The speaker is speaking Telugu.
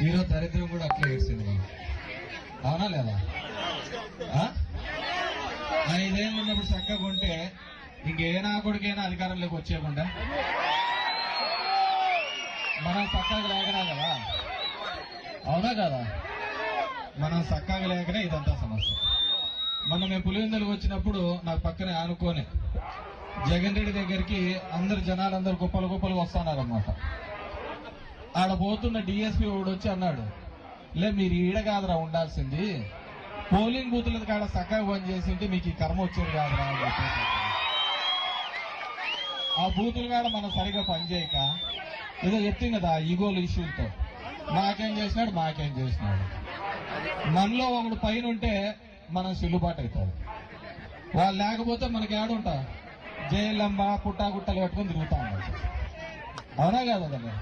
ఈరోజు దరిద్రం కూడా అట్లా ఏడ్చింది. అవునా లేదా? 5 ఏళ్ళు ఉన్నప్పుడు చక్కగా ఉంటే ఇంకే నా కొడుకైనా అధికారంలోకి వచ్చేయకుండా మనం చక్కగా లేకనా కదా? అవునా కదా? మనం చక్కగా లేకనే ఇదంతా సమస్య. మొన్న మేము పులివెందులకు వచ్చినప్పుడు నాకు పక్కనే ఆనుకోని జగన్ రెడ్డి దగ్గరికి జనాలందరూ కుప్పలు వస్తున్నారన్నమాట. ఆడ పోతున్న డిఎస్పీ వాడు వచ్చి అన్నాడు, లే మీరు ఈడ కాదురా ఉండాల్సింది, పోలింగ్ బూతుల కాడ చక్కగా పని చేసింటే మీకు ఈ కర్మ వచ్చేది కాదురా అని చెప్పేసి. ఆ బూతుల కాడ మనం సరిగా పనిచేయక ఏదో చెప్తాం కదా ఈగోలు ఇష్యూలతో మాకేం చేసినాడు మనలో ఒకడు పైన ఉంటే మనం సిల్లుబాటు అవుతుంది. వాళ్ళు లేకపోతే మనకి ఏడుంటా జైలంబ పుట్టాగుట్టలు కట్టుకొని తిరుగుతా ఉన్నాం. అవునా కదా?